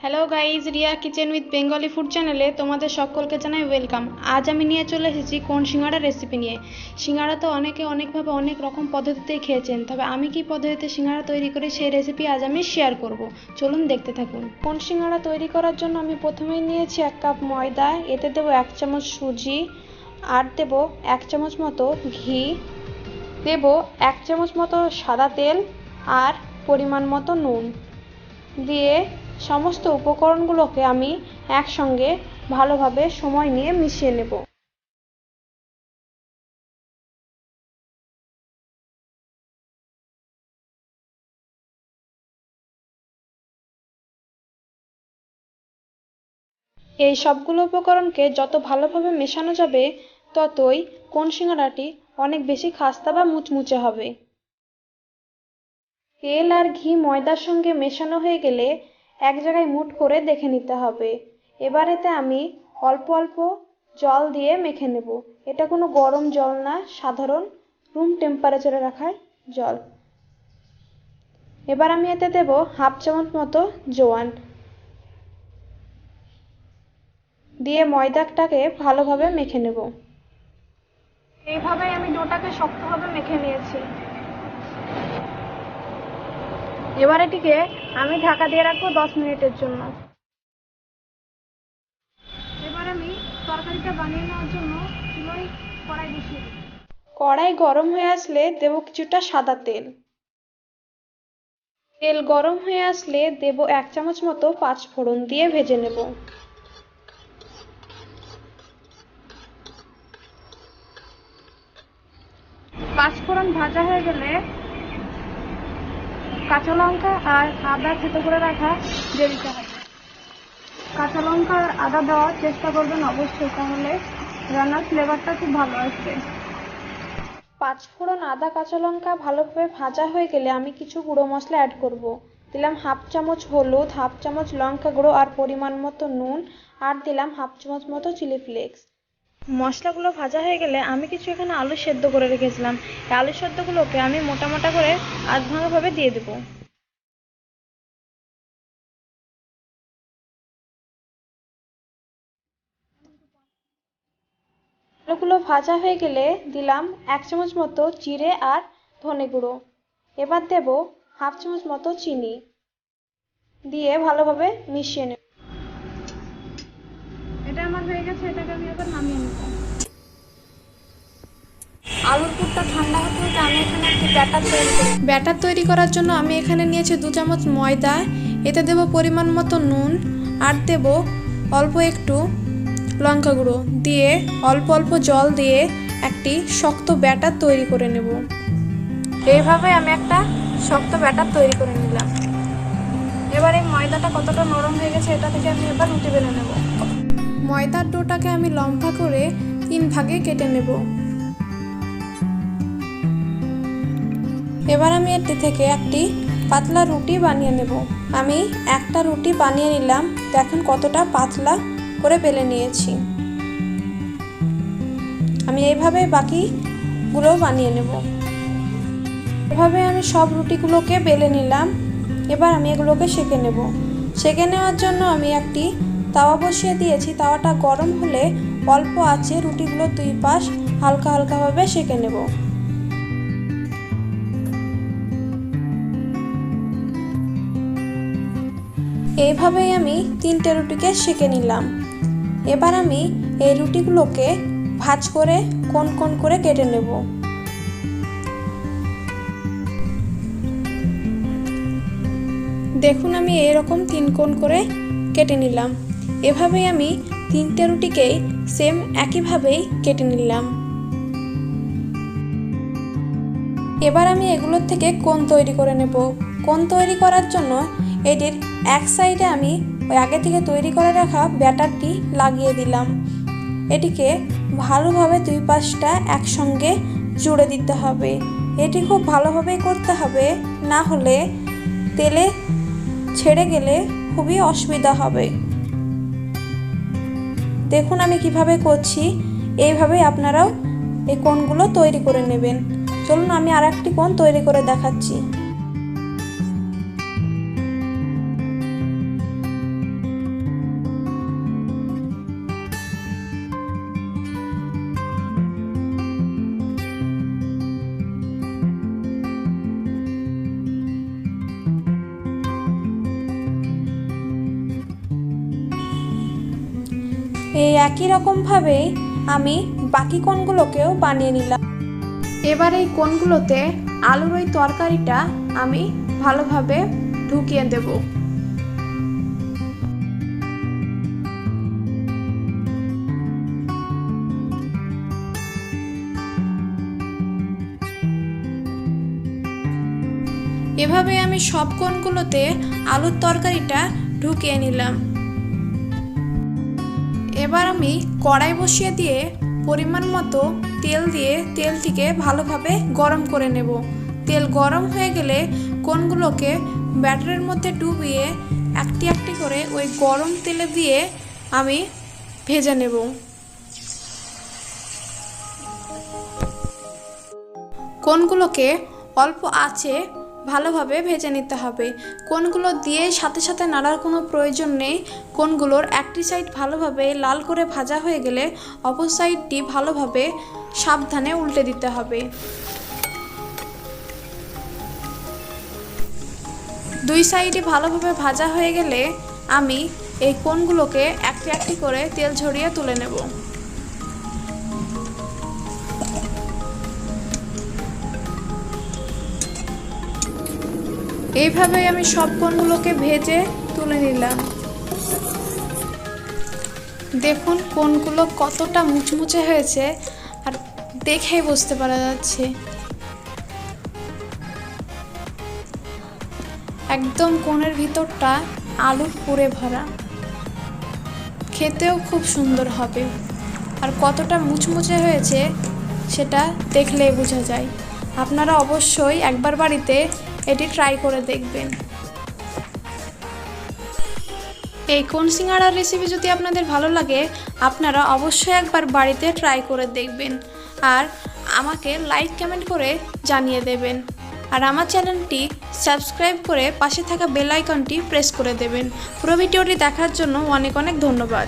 Hello guys, Riya kitchen with Bengali food চ্যানেলে তোমাদের সকলকে জানাই ওয়েলকাম। আজ আমি নিয়ে চলে এসেছি কোন সিঙ্গাড়া রেসিপি নিয়ে। সিঙ্গাড়া তো অনেকে অনেকভাবে অনেক রকম পদ্ধতিতেই খেয়েছেন, তবে আমি কি পদ্ধতিতে সিঙ্গাড়া তৈরি করি সেই রেসিপি আজ আমি শেয়ার করব। চলুন দেখতে থাকুন। কোন সিঙ্গাড়া তৈরি করার জন্য আমি প্রথমেই নিয়েছি 1 কাপ ময়দা, এতে দেবো 1 চামচ সুজি, আর দেবো 1 চামচ মতো ঘি, দেবো 1 চামচ মতো সাদা তেল আর পরিমাণ মতো নুন দিয়ে সমস্ত উপকরণগুলোকে আমি একসঙ্গে ভালোভাবে সময় নিয়ে মিশিয়ে নেব। এই সবগুলো উপকরণকে যত ভালোভাবে মেশানো যাবে ততই কোন সিঙ্গাড়াটি অনেক বেশি খাস্তা বা মুচমুচে হবে। তেল আর ঘি ময়দার সঙ্গে মেশানো হয়ে গেলে এক জায়গায় মুঠ করে দেখে নিতে হবে। এবার এতে আমি অল্প অল্প জল দিয়ে মেখে নেব। এটা কোনো গরম জল না, সাধারণ রুম টেম্পারেচারে রাখা জল। এবার আমি এতে দেব 1/2 চামচ মতো জোয়ান দিয়ে ময়দাটাকে ভালোভাবে মেখে নেব। এইভাবে আমি ডোটাকে শক্তভাবে মেখে নিয়েছি। এবার এটিকে আমি ঢাকা দিয়ে রাখবো 10 মিনিটের জন্য। এবার আমি তরকারিটা বানিয়ে নেওয়ার জন্য চুলোয় কড়াই বসিয়ে দেব। কড়াই গরম হয়ে আসলে দেব কিছুটা সাদা তেল। তেল গরম হয়ে আসলে দেব 1 চামচ মতো 5 ফোড়ন দিয়ে ভেজে নেব। পাঁচফোড়ন ভাজা হয়ে গেলে কাঁচা লঙ্কা আর আদা থেতো করে রাখা দিয়ে দিতে হবে। কাঁচা লঙ্কা আর আদা দেওয়ার চেষ্টা করবেন অবশ্যই, তাহলে রান্নার ফ্লেভারটা খুব ভালো আসবে। পাঁচফোড়ন, আদা, কাঁচা লঙ্কা ভালোভাবে ভাজা হয়ে গেলে আমি কিছু গুঁড়ো মশলা অ্যাড করব। দিলাম 1/2 চামচ হলুদ, 1/2 চামচ লঙ্কা গুঁড়ো আর পরিমাণ মতো নুন, আর দিলাম 1/2 চামচ মতো চিলি ফ্লেক্স। মশলাগুলো ভাজা হয়ে গেলে আমি কিছু এখানে আলু সেদ্ধ করে রেখেছিলাম। এই আলু সেদ্ধগুলোকে আমি মোটা মোটা করে আধ ভাঙাভাবে দিয়ে দেবো। আলুগুলো ভাজা হয়ে গেলে দিলাম 1 চামচ মতো জিরে আর ধনে গুঁড়ো। এবার দেব 1/2 চামচ মতো চিনি দিয়ে ভালোভাবে মিশিয়ে নেব। এটা আমার হয়ে গেছে, এটাকে আমি এবার নামিয়ে নেব। আলুর পুরটা ঠান্ডা হতে হতে আমি এখানে একটি ব্যাটার তৈরি করার জন্য আমি এখানে নিয়েছি 2 চামচ ময়দা, এতে দেব পরিমাণ মতো নুন আর দেব অল্প একটু লঙ্কা গুঁড়ো দিয়ে অল্প অল্প জল দিয়ে একটি শক্ত ব্যাটার তৈরি করে নেব। এইভাবে আমি একটা শক্ত ব্যাটার তৈরি করে নিলাম। এবার এই ময়দাটা কতটা নরম হয়ে গেছে এটা থেকে আমি এবার রুটি বেলে নেব। ময়দার ডোটাকে আমি লম্বা করে 3 ভাগে কেটে নেব। এবার আমি এটি থেকে একটি পাতলা রুটি বানিয়ে নেব। আমি একটা রুটি বানিয়ে নিলাম, দেখেন কতটা পাতলা করে বেলে নিয়েছি। আমি এইভাবে বাকিগুলো বানিয়ে নেব। এভাবে আমি সব রুটিগুলোকে বেলে নিলাম। এবার আমি এগুলোকে সেঁকে নেব। সেঁকে নেওয়ার জন্য আমি একটি তাওয়া বসিয়ে দিয়েছি। তাওয়াটা গরম হলে অল্প আঁচে রুটিগুলো 2 পাশ হালকা হালকাভাবে সেঁকে নেব। এইভাবেই আমি 3টে রুটিকে সেঁকে নিলাম। এবার আমি এই রুটিগুলোকে ভাঁজ করে কোণ কোণ করে কেটে নেব। দেখুন আমি এরকম 3 কোণ করে কেটে নিলাম। এভাবেই আমি 3টে রুটিকেই সেম একইভাবেই কেটে নিলাম। এবার আমি এগুলোর থেকে কোণ তৈরি করে নেব। কোণ তৈরি করার জন্য এটির এক সাইডে আমি ওই আগে থেকে তৈরি করে রাখা ব্যাটারটি লাগিয়ে দিলাম। এটিকে ভালোভাবে 2 পাশটা একসঙ্গে জুড়ে দিতে হবে। এটি খুব ভালোভাবেই করতে হবে, না হলে তেলে ছেড়ে গেলে খুবই অসুবিধা হবে। দেখুন আমি কিভাবে করছি, এইভাবেই আপনারাও এই কোণগুলো তৈরি করে নেবেন। চলুন আমি আর একটি কোণ তৈরি করে দেখাচ্ছি। এই একই রকমভাবেই আমি বাকি কোণগুলোকেও বানিয়ে নিলাম। এবার এই কোণগুলোতে আলুর ওই তরকারিটা আমি ভালোভাবে ঢুকিয়ে দেব। এভাবে আমি সব কোণগুলোতে আলুর তরকারিটা ঢুকিয়ে নিলাম। এবার আমি কড়াই বসিয়ে দিয়ে পরিমাণ মতো তেল দিয়ে তেলটিকে ভালোভাবে গরম করে নেব। তেল গরম হয়ে গেলে কোণগুলোকে ব্যাটারের মধ্যে ডুবিয়ে একটি একটি করে ওই গরম তেলে দিয়ে আমি ভেজে নেব। কোণগুলোকে অল্প আঁচে ভালোভাবে ভেজে নিতে হবে। কোণগুলো দিয়ে সাথে সাথে নাড়ার কোনো প্রয়োজন নেই। কোণগুলোর একটি সাইড ভালোভাবে লাল করে ভাজা হয়ে গেলে অপর সাইডটি ভালোভাবে সাবধানে উল্টে দিতে হবে। দুই সাইডে ভালোভাবে ভাজা হয়ে গেলে আমি এই কোণগুলোকে একটি একটি করে তেল ঝরিয়ে তুলে নেব। এইভাবেই আমি সব কোণগুলোকে ভেজে তুলে নিলাম। দেখুন কোণগুলো কতটা মুচমুচে হয়েছে, আর দেখেই বুঝতে পারা যাচ্ছে একদম কোণের ভিতরটা আলুর পুরে ভরা। খেতেও খুব সুন্দর হবে, আর কতটা মুচমুচে হয়েছে সেটা দেখলেই বোঝা যায়। আপনারা অবশ্যই একবার বাড়িতে এটি ট্রাই করে দেখবেন। এই কোণ সিঙ্গাড়ার রেসিপি যদি আপনাদের ভালো লাগে, আপনারা অবশ্যই একবার বাড়িতে ট্রাই করে দেখবেন, আর আমাকে লাইক কমেন্ট করে জানিয়ে দেবেন। আর আমার চ্যানেলটি সাবস্ক্রাইব করে পাশে থাকা বেল আইকনটি প্রেস করে দেবেন। পুরো ভিডিওটি দেখার জন্য অনেক অনেক ধন্যবাদ।